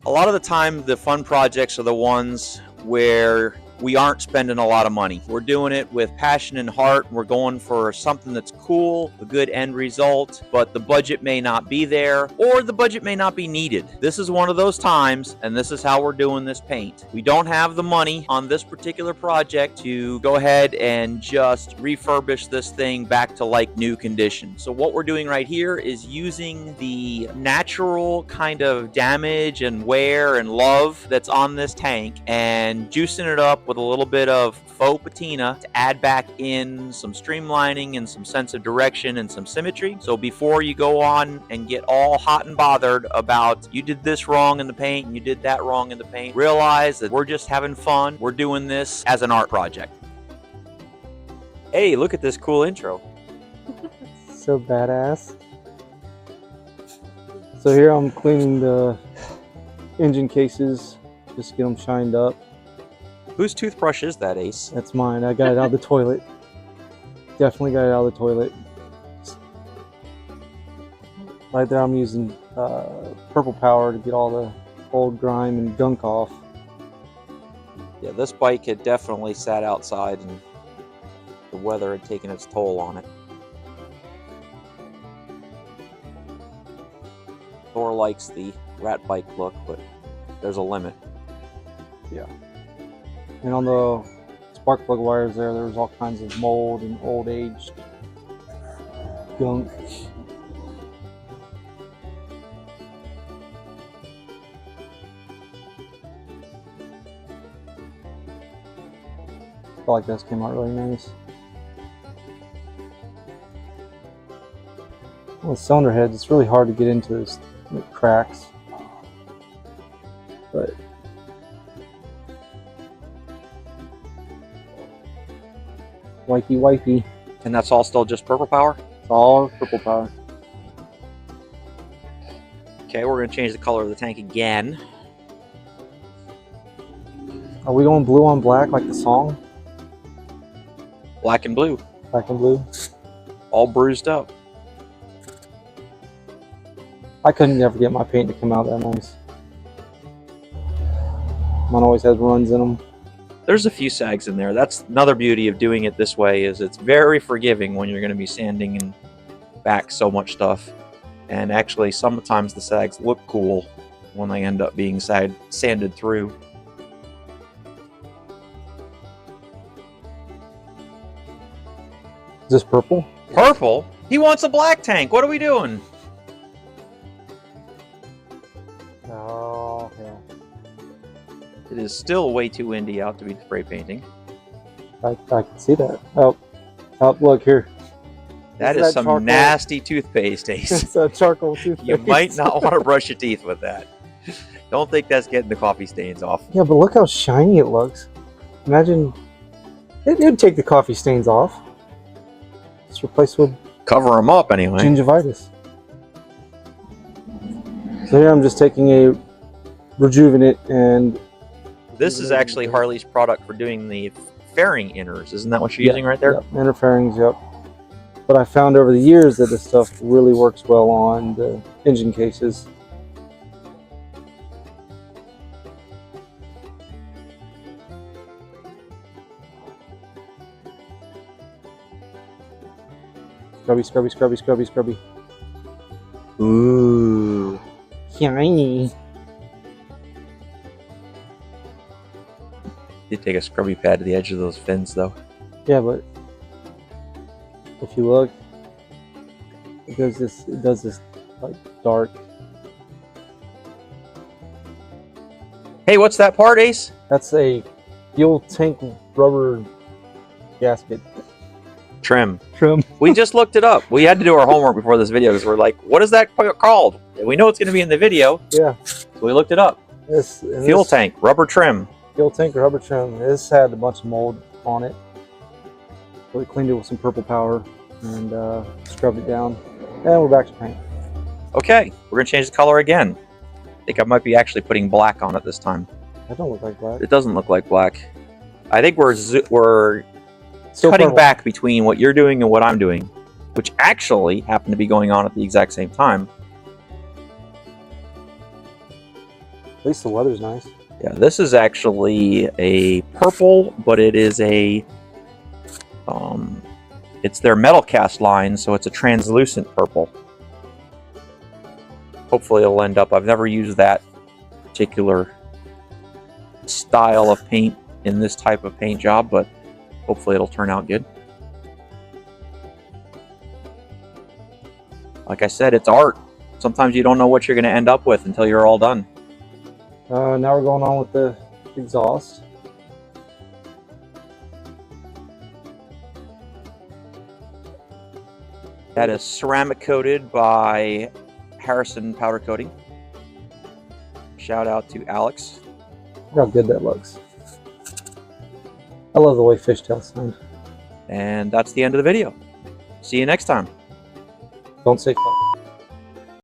A lot of the time, the fun projects are the ones where we aren't spending a lot of money. We're doing it with passion and heart. We're going for something that's cool, a good end result, but the budget may not be there or the budget may not be needed. This is one of those times, and this is how we're doing this paint. We don't have the money on this particular project to go ahead and just refurbish this thing back to like new condition. So what we're doing right here is using the natural kind of damage and wear and love that's on this tank and juicing it up with a little bit of faux patina to add back in some streamlining and some sense of direction and some symmetry. So before you go on and get all hot and bothered about you did this wrong in the paint and you did that wrong in the paint, realize that we're just having fun. We're doing this as an art project. Hey, look at this cool intro. So badass. So here I'm cleaning the engine cases, just get them shined up. Whose toothbrush is that, Ace? That's mine. I got it out of the toilet. Definitely got it out of the toilet. Right there I'm using purple power to get all the old grime and gunk off. Yeah, this bike had definitely sat outside and the weather had taken its toll on it. Thor likes the rat bike look, but there's a limit. Yeah. And on the spark plug wires there was all kinds of mold and old aged gunk. I feel like this came out really nice. Well, cylinder heads, it's really hard to get into this cracks, but wipey. And that's all still just purple power? It's all purple power. Okay, we're going to change the color of the tank again. Are we going blue on black like the song? Black and blue. Black and blue. All bruised up. I couldn't never get my paint to come out that nice. Mine always has runs in them. There's a few sags in there. That's another beauty of doing it this way, is it's very forgiving when you're going to be sanding and back so much stuff. And actually, sometimes the sags look cool when they end up being sanded through. Is this purple? Purple? He wants a black tank. What are we doing? Oh, yeah. It is still way too windy out to be spray painting. I can see that. Oh, look here. That is some charcoal? Nasty toothpaste, Ace. It's a charcoal toothpaste. You might not want to brush your teeth with that. Don't think that's getting the coffee stains off. Yeah, but look how shiny it looks. Imagine it'd take the coffee stains off. It's replaced with cover them up anyway. Gingivitis. So here I'm just taking a Rejuvenate and... This is actually Harley's product for doing the fairing inners. Isn't that what you're using right there? Yep, inner fairings, yep. But I found over the years that this stuff really works well on the engine cases. Scrubby. Ooh. Shiny. Did take a scrubby pad to the edge of those fins though. Yeah, but if you look, it does this like dark. Hey, what's that part, Ace? That's a fuel tank rubber gasket. Trim. Trim. We just looked it up. We had to do our homework before this video because we're like, what is that called? We know it's going to be in the video. Yeah. So we looked it up. Fuel tank, rubber trim. Fuel tank rubber trim. This had a bunch of mold on it. So we cleaned it with some purple power and scrubbed it down. And we're back to paint. Okay, we're going to change the color again. I think I might be actually putting black on it this time. That don't look like black. It doesn't look like black. I think we're Still cutting purple. back between what you're doing and what I'm doing, which actually happened to be going on at the exact same time. At least the weather's nice. Yeah, this is actually a purple, but it is a it's their metal cast line, so it's a translucent purple. Hopefully it'll end up, I've never used that particular style of paint in this type of paint job, but hopefully it'll turn out good. Like I said, it's art. Sometimes you don't know what you're going to end up with until you're all done. Now we're going on with the exhaust. That is ceramic coated by Harrison Powder Coating. Shout out to Alex. Look how good that looks. I love the way fishtails sound. And that's the end of the video. See you next time. Don't say fuck.